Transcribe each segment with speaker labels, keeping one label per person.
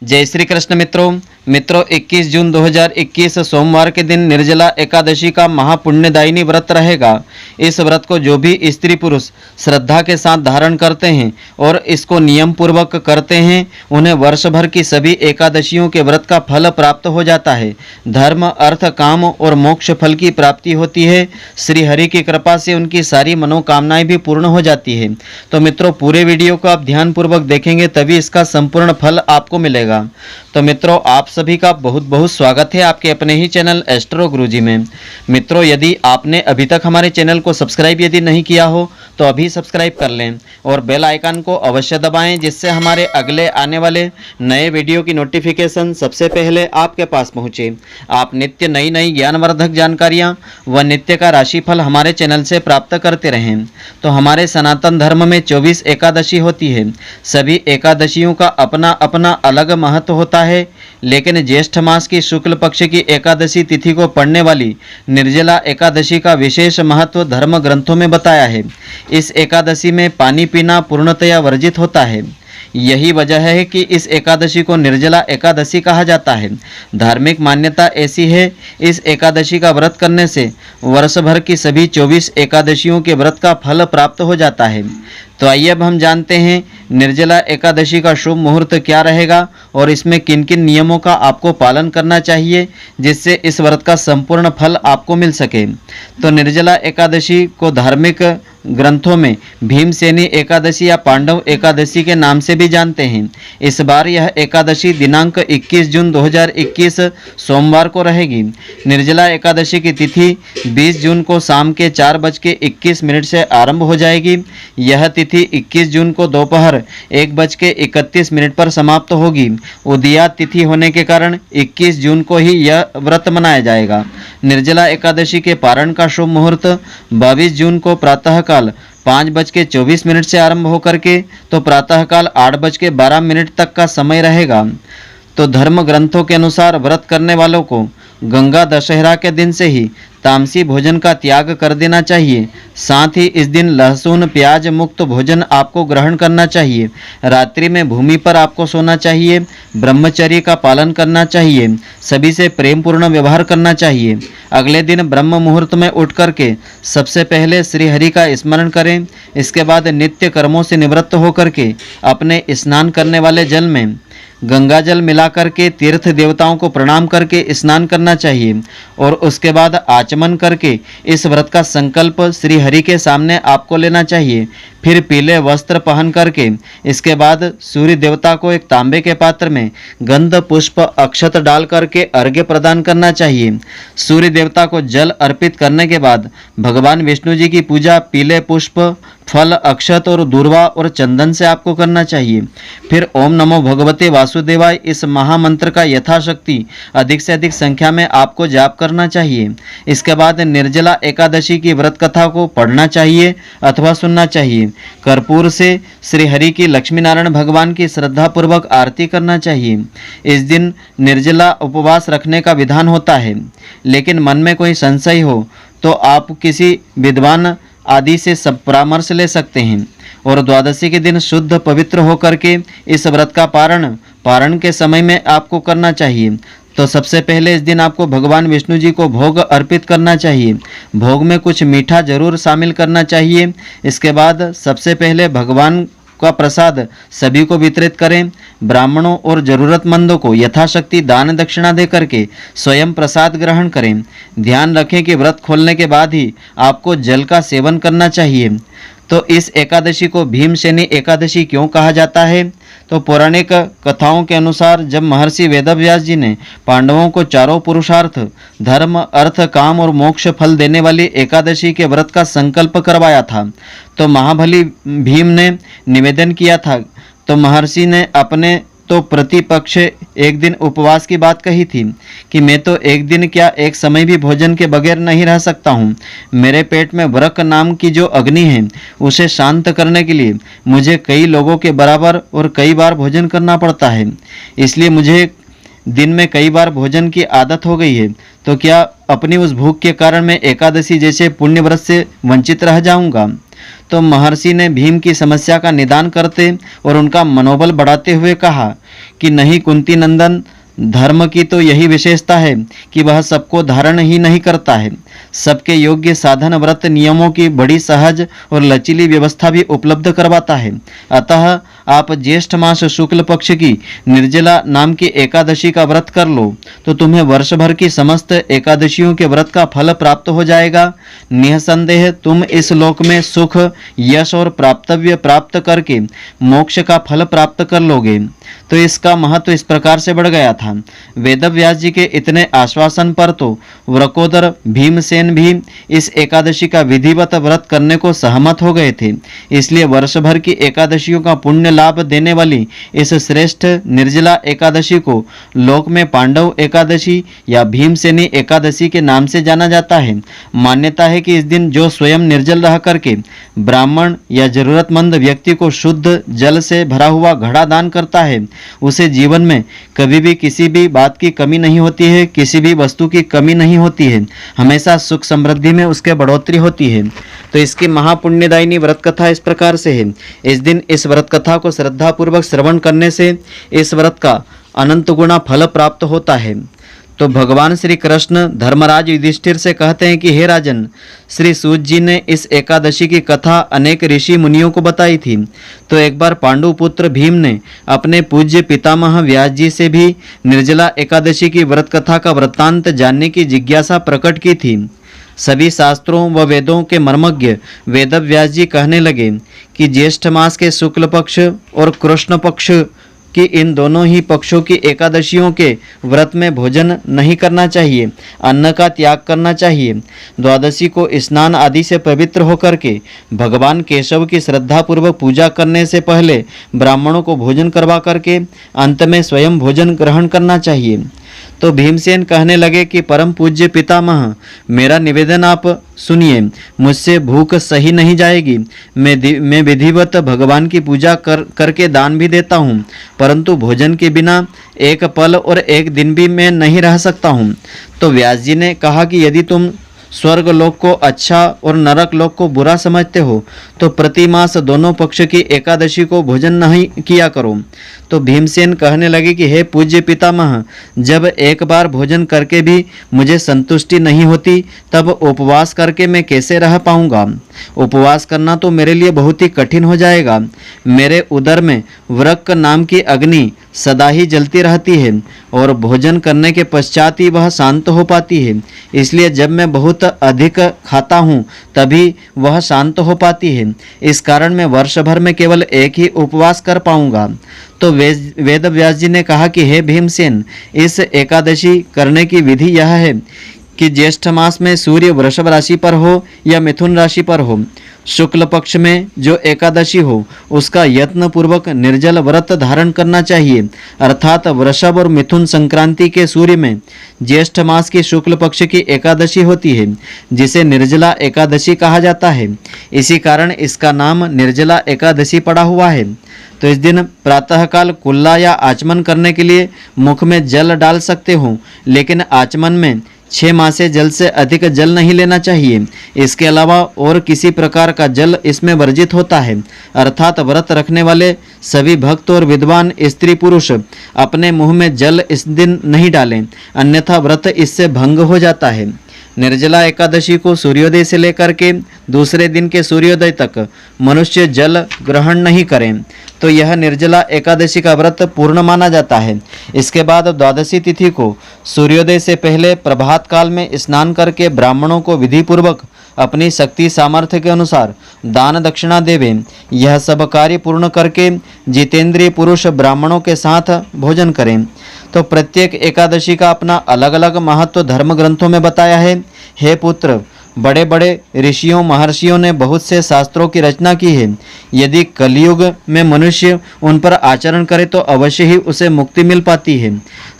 Speaker 1: जय श्री कृष्ण मित्रों 21 जून 2021 सोमवार के दिन निर्जला एकादशी का महापुण्यदायिनी व्रत रहेगा। इस व्रत को जो भी स्त्री पुरुष श्रद्धा के साथ धारण करते हैं और इसको नियम पूर्वक करते हैं, उन्हें वर्ष भर की सभी एकादशियों के व्रत का फल प्राप्त हो जाता है। धर्म, अर्थ, काम और मोक्ष फल की प्राप्ति होती है। श्री हरि की कृपा से उनकी सारी मनोकामनाएं भी पूर्ण हो जाती है। तो मित्रों, पूरे वीडियो को आप ध्यानपूर्वक देखेंगे तभी इसका संपूर्ण फल आपको मिलेगा। तो मित्रों, आप सभी का बहुत बहुत स्वागत है आपके अपने ही चैनल एस्ट्रो गुरुजी में। मित्रों, यदि आपने अभी तक हमारे चैनल को सब्सक्राइब यदि नहीं किया हो तो अभी सब्सक्राइब कर लें और बेल आइकन को अवश्य दबाएं, जिससे हमारे अगले आने वाले नए वीडियो की नोटिफिकेशन सबसे पहले आपके पास पहुंचे। आप नित्य नई नई ज्ञानवर्धक जानकारियां व नित्य का राशिफल हमारे चैनल से प्राप्त करते रहें। तो हमारे सनातन धर्म में 24 एकादशी होती है। सभी एकादशियों का अपना अपना अलग महत्व होता है, लेकिन ज्येष्ठ मास की शुक्ल पक्ष की एकादशी तिथि को पड़ने वाली निर्जला एकादशी का विशेष महत्व धर्म ग्रंथों में बताया है। इस एकादशी में पानी पीना पूर्णतया वर्जित होता है। यही वजह है कि इस एकादशी को निर्जला एकादशी कहा जाता है। धार्मिक मान्यता ऐसी है, इस एकादशी का व्रत करने से वर्ष भर की सभी 24 एकादशियों के व्रत का फल प्राप्त हो जाता है। तो आइए अब हम जानते हैं निर्जला एकादशी का शुभ मुहूर्त क्या रहेगा और इसमें किन किन नियमों का आपको पालन करना चाहिए, जिससे इस व्रत का संपूर्ण फल आपको मिल सके। तो निर्जला एकादशी को धार्मिक ग्रंथों में भीमसेनी एकादशी या पांडव एकादशी के नाम से भी जानते हैं। इस बार यह एकादशी दिनांक 21 जून 2021 सोमवार को रहेगी। निर्जला एकादशी की तिथि 20 जून को शाम के 4:21 से आरंभ हो जाएगी। यह तिथि 21 जून को दोपहर 1:31 पर समाप्त होगी। उदयात तिथि होने के कारण 21 जून को ही यह व्रत मनाया जाएगा। निर्जला एकादशी के पारण का शुभ मुहूर्त 22 जून को प्रातःकाल 5:24 से आरंभ होकर के तो प्रातःकाल 8:12 तक का समय रहेगा। तो धर्म ग्रंथों के अनुसार व्रत करने वालों को गंगा दशहरा के दिन से ही तामसी भोजन का त्याग कर देना चाहिए। साथ ही इस दिन लहसुन प्याज मुक्त भोजन आपको ग्रहण करना चाहिए। रात्रि में भूमि पर आपको सोना चाहिए। ब्रह्मचर्य का पालन करना चाहिए। सभी से प्रेम पूर्ण व्यवहार करना चाहिए। अगले दिन ब्रह्म मुहूर्त में उठ करके सबसे पहले श्री हरि का स्मरण करें। इसके बाद नित्य कर्मों से निवृत्त होकर के अपने स्नान करने वाले जल में गंगा जल मिलाकर के तीर्थ देवताओं को प्रणाम करके स्नान करना चाहिए और उसके बाद आचमन करके इस व्रत का संकल्प श्री हरि के सामने आपको लेना चाहिए। फिर पीले वस्त्र पहन करके इसके बाद सूर्य देवता को एक तांबे के पात्र में गंध पुष्प अक्षत डाल करके अर्घ्य प्रदान करना चाहिए। सूर्य देवता को जल अर्पित करने के बाद भगवान विष्णु जी की पूजा पीले पुष्प, फल, अक्षत और दूर्वा और चंदन से आपको करना चाहिए। फिर ओम नमो भगवते वासुदेवाय इस महामंत्र का यथाशक्ति अधिक से अधिक संख्या में आपको जाप करना चाहिए। इसके बाद निर्जला एकादशी की व्रत कथा को पढ़ना चाहिए अथवा सुनना चाहिए। कर्पूर से श्री हरि की लक्ष्मी नारायण भगवान की श्रद्धापूर्वक आरती करना चाहिए। इस दिन निर्जला उपवास रखने का विधान होता है, लेकिन मन में कोई संशय हो तो आप किसी विद्वान आदि से सब परामर्श ले सकते हैं और द्वादशी के दिन शुद्ध पवित्र होकर के इस व्रत का पारण के समय में आपको करना चाहिए। तो सबसे पहले इस दिन आपको भगवान विष्णु जी को भोग अर्पित करना चाहिए। भोग में कुछ मीठा जरूर शामिल करना चाहिए। इसके बाद सबसे पहले भगवान का प्रसाद सभी को वितरित करें। ब्राह्मणों और जरूरतमंदों को यथाशक्ति दान दक्षिणा दे करके स्वयं प्रसाद ग्रहण करें। ध्यान रखें कि व्रत खोलने के बाद ही आपको जल का सेवन करना चाहिए। तो इस एकादशी को भीमसेनी एकादशी क्यों कहा जाता है? तो पौराणिक कथाओं के अनुसार जब महर्षि वेदव्यास जी ने पांडवों को चारों पुरुषार्थ धर्म, अर्थ, काम और मोक्ष फल देने वाली एकादशी के व्रत का संकल्प करवाया था, तो महाबली भीम ने निवेदन किया था। तो महर्षि ने अपने तो प्रतिपक्ष एक दिन उपवास की बात कही थी कि मैं तो एक दिन क्या एक समय भी भोजन के बगैर नहीं रह सकता हूँ। मेरे पेट में व्रक नाम की जो अग्नि है उसे शांत करने के लिए मुझे कई लोगों के बराबर और कई बार भोजन करना पड़ता है। इसलिए मुझे दिन में कई बार भोजन की आदत हो गई है। तो क्या अपनी उस भूख के कारण मैं एकादशी जैसे पुण्य व्रत से वंचित रह जाऊँगा? तो महर्षि ने भीम की समस्या का निदान करते और उनका मनोबल बढ़ाते हुए कहा कि नहीं कुंती नंदन, धर्म की तो यही विशेषता है कि वह सबको धारण ही नहीं करता है, सबके योग्य साधन व्रत नियमों की बड़ी सहज और लचीली व्यवस्था भी उपलब्ध करवाता है। अतः आप ज्येष्ठ मास शुक्ल पक्ष की निर्जला नाम की एकादशी का व्रत कर लो तो तुम्हें वर्ष भर की समस्त एकादशियों के व्रत का फल प्राप्त हो जाएगा। निसंदेह तुम इस लोक में सुख, यश और प्राप्तव्य प्राप्त करके मोक्ष का फल प्राप्त कर लोगे। तो इसका महत्व इस प्रकार से बढ़ गया था। वेदव्यास जी के इतने आश्वासन पर तो वृकोदर भीमसेन भी इस एकादशी का विधिवत व्रत करने को सहमत हो गए थे। इसलिए वर्ष भर की एकादशियों का पुण्य लाभ देने वाली इस श्रेष्ठ निर्जला एकादशी को लोक में पांडव एकादशी या भीमसेनी एकादशी के नाम से जाना जाता है। मान्यता है कि इस दिन जो स्वयं निर्जल रह करके ब्राह्मण या जरूरतमंद व्यक्ति को शुद्ध जल से भरा हुआ घड़ा दान करता है, उसे जीवन में कभी भी किसी भी बात की कमी नहीं होती है, किसी भी वस्तु की कमी नहीं होती है, हमेशा सुख समृद्धि में उसके बढ़ोतरी होती है। तो इसकी महापुण्यदायिनी व्रत कथा इस प्रकार से है। इस दिन इस व्रत कथा को श्रद्धापूर्वक श्रवण करने से इस व्रत का अनंत गुना फल प्राप्त होता है। तो भगवान श्री कृष्ण धर्मराज युधिष्ठिर से कहते हैं कि हे राजन, श्री सूत जी ने इस एकादशी की कथा अनेक ऋषि मुनियों को बताई थी। तो एक बार पांडु पुत्र भीम ने अपने पूज्य पितामह व्यास जी से भी निर्जला एकादशी की व्रत कथा का वृत्तांत जानने की जिज्ञासा प्रकट की थी। सभी शास्त्रों व वेदों के मर्मज्ञ वेदव्यास जी कहने लगे कि ज्येष्ठ मास के शुक्ल पक्ष और कृष्ण पक्ष कि इन दोनों ही पक्षों की एकादशियों के व्रत में भोजन नहीं करना चाहिए, अन्न का त्याग करना चाहिए। द्वादशी को स्नान आदि से पवित्र होकर के भगवान केशव की श्रद्धापूर्वक पूजा करने से पहले ब्राह्मणों को भोजन करवा करके अंत में स्वयं भोजन ग्रहण करना चाहिए। तो भीमसेन कहने लगे कि परम पूज्य पितामह, मेरा निवेदन आप सुनिए, मुझसे भूख सही नहीं जाएगी। मैं विधिवत भगवान की पूजा करके दान भी देता हूँ, परंतु भोजन के बिना एक पल और एक दिन भी मैं नहीं रह सकता हूँ। तो व्यास जी ने कहा कि यदि तुम स्वर्ग लोक को अच्छा और नरक लोक को बुरा समझते हो तो प्रति मास दोनों पक्ष की एकादशी को भोजन नहीं किया करो। तो भीमसेन कहने लगे कि हे पूज्य पितामह, जब एक बार भोजन करके भी मुझे संतुष्टि नहीं होती तब उपवास करके मैं कैसे रह पाऊंगा। उपवास करना तो मेरे लिए बहुत ही कठिन हो जाएगा। मेरे उदर में वृक्क नाम की अग्नि सदा ही जलती रहती है और भोजन करने के पश्चात ही वह शांत हो पाती है। इसलिए जब मैं बहुत अधिक खाता हूँ तभी वह शांत हो पाती है। इस कारण मैं वर्ष भर में केवल एक ही उपवास कर पाऊंगा। तो वेद व्यास जी ने कहा कि हे भीमसेन, इस एकादशी करने की विधि यह है कि ज्येष्ठ मास में सूर्य वृषभ राशि पर हो या मिथुन राशि पर हो, शुक्ल पक्ष में जो एकादशी हो उसका यत्न पूर्वक निर्जल व्रत धारण करना चाहिए। अर्थात वृषभ और मिथुन संक्रांति के सूर्य में ज्येष्ठ मास की शुक्ल पक्ष की एकादशी होती है, जिसे निर्जला एकादशी कहा जाता है। इसी कारण इसका नाम निर्जला एकादशी पड़ा हुआ है। तो इस दिन प्रातःकाल कुल्ला या आचमन करने के लिए मुख में जल डाल सकते हो, लेकिन आचमन में 6 माह से जल से अधिक जल नहीं लेना चाहिए। इसके अलावा और किसी प्रकार का जल इसमें वर्जित होता है। अर्थात व्रत रखने वाले सभी भक्त और विद्वान स्त्री पुरुष अपने मुंह में जल इस दिन नहीं डालें, अन्यथा व्रत इससे भंग हो जाता है। निर्जला एकादशी को सूर्योदय से लेकर के दूसरे दिन के सूर्योदय तक मनुष्य जल ग्रहण नहीं करें तो यह निर्जला एकादशी का व्रत पूर्ण माना जाता है। इसके बाद द्वादशी तिथि को सूर्योदय से पहले प्रभात काल में स्नान करके ब्राह्मणों को विधिपूर्वक अपनी शक्ति सामर्थ्य के अनुसार दान दक्षिणा देवें। यह सब कार्य पूर्ण करके जितेंद्रिय पुरुष ब्राह्मणों के साथ भोजन करें। तो प्रत्येक एकादशी का अपना अलग अलग महत्व धर्म ग्रंथों में बताया है। हे पुत्र, बड़े बड़े ऋषियों महर्षियों ने बहुत से शास्त्रों की रचना की है। यदि कलयुग में मनुष्य उन पर आचरण करे तो अवश्य ही उसे मुक्ति मिल पाती है।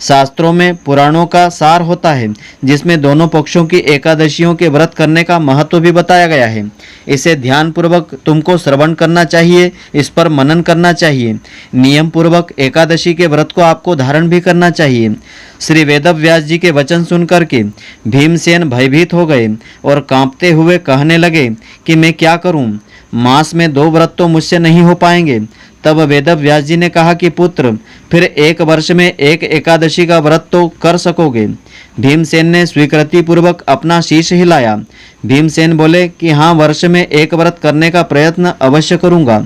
Speaker 1: शास्त्रों में पुराणों का सार होता है, जिसमें दोनों पक्षों की एकादशियों के व्रत करने का महत्व भी बताया गया है। इसे ध्यानपूर्वक तुमको श्रवण करना चाहिए, इस पर मनन करना चाहिए। नियम पूर्वक एकादशी के व्रत को आपको धारण भी करना चाहिए। श्री वेदव्यास जी के वचन सुनकर के भीमसेन भयभीत हो गए और कांपते हुए कहने लगे कि मैं क्या करूं, मास में 2 व्रत तो मुझसे नहीं हो पाएंगे। तब वेद व्यास जी ने कहा कि पुत्र, फिर 1 वर्ष में एक एकादशी का व्रत तो कर सकोगे। भीमसेन ने स्वीकृति पूर्वक अपना शीश हिलाया। भीमसेन बोले कि हाँ, वर्ष में एक व्रत करने का प्रयत्न अवश्य करूँगा।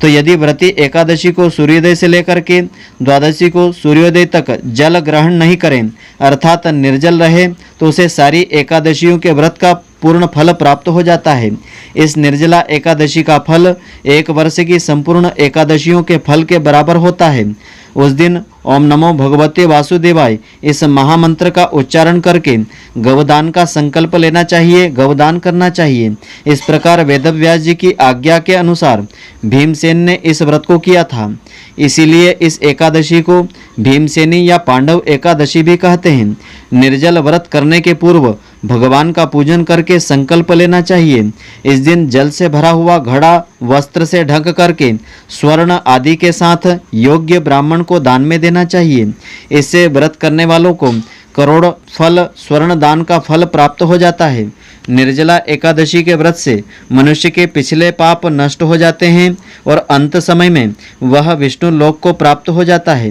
Speaker 1: तो यदि व्रती एकादशी को सूर्योदय से लेकर के द्वादशी को सूर्योदय तक जल ग्रहण नहीं करें, अर्थात निर्जल रहे, तो उसे सारी एकादशियों के व्रत का पूर्ण फल प्राप्त हो जाता है। इस निर्जला एकादशी का फल 1 वर्ष की संपूर्ण एकादशियों के फल के बराबर होता है। उस दिन ओम नमो भगवते वासुदेवाय इस महामंत्र का उच्चारण करके गौदान का संकल्प लेना चाहिए, गौदान करना चाहिए। इस प्रकार वेदव्यास जी की आज्ञा के अनुसार भीमसेन ने इस व्रत को किया था। इसीलिए इस एकादशी को भीमसेनी या पांडव एकादशी भी कहते हैं। निर्जल व्रत करने के पूर्व भगवान का पूजन करके संकल्प लेना चाहिए। इस दिन जल से भरा हुआ घड़ा वस्त्र से ढक करके स्वर्ण आदि के साथ योग्य ब्राह्मण को दान में देना चाहिए। इससे व्रत करने वालों को करोड़ फल स्वर्ण दान का फल प्राप्त हो जाता है। निर्जला एकादशी के व्रत से मनुष्य के पिछले पाप नष्ट हो जाते हैं और अंत समय में वह विष्णु लोक को प्राप्त हो जाता है।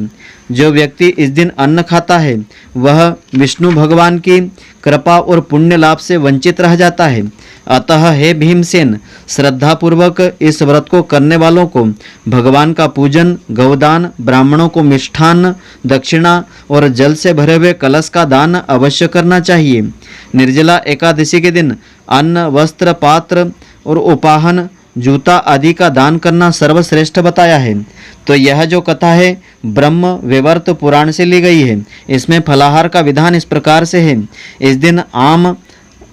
Speaker 1: जो व्यक्ति इस दिन अन्न खाता है वह विष्णु भगवान की कृपा और पुण्य लाभ से वंचित रह जाता है। अतः हे भीमसेन, श्रद्धापूर्वक इस व्रत को करने वालों को भगवान का पूजन, गौदान, ब्राह्मणों को मिष्ठान्न, दक्षिणा और जल से भरे हुए कलश का दान अवश्य करना चाहिए। निर्जला एकादशी के दिन अन्न, वस्त्र, पात्र और उपाहन, जूता आदि का दान करना सर्वश्रेष्ठ बताया है। तो यह जो कथा है ब्रह्म वैवर्त पुराण से ली गई है। इसमें फलाहार का विधान इस प्रकार से है। इस दिन आम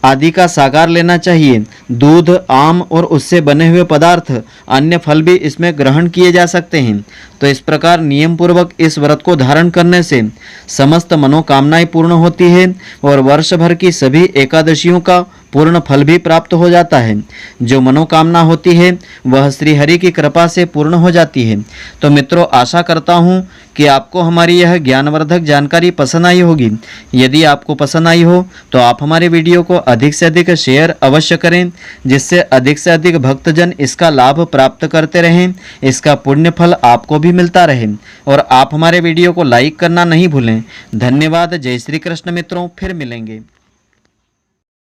Speaker 1: आदि का साकार लेना चाहिए। दूध, आम और उससे बने हुए पदार्थ, अन्य फल भी इसमें ग्रहण किए जा सकते हैं। तो इस प्रकार नियम पूर्वक इस व्रत को धारण करने से समस्त मनोकामनाएं पूर्ण होती है और वर्ष भर की सभी एकादशियों का पूर्ण फल भी प्राप्त हो जाता है। जो मनोकामना होती है वह श्री हरि की कृपा से पूर्ण हो जाती है। तो मित्रों, आशा करता हूँ कि आपको हमारी यह ज्ञानवर्धक जानकारी पसंद आई होगी। यदि आपको पसंद आई हो तो आप हमारे वीडियो को अधिक से अधिक शेयर अवश्य करें, जिससे अधिक से अधिक भक्तजन इसका लाभ प्राप्त करते रहें, इसका पुण्य फल आपको भी मिलता रहे। और आप हमारे वीडियो को लाइक करना नहीं भूलें। धन्यवाद। जय श्री कृष्ण मित्रों, फिर मिलेंगे।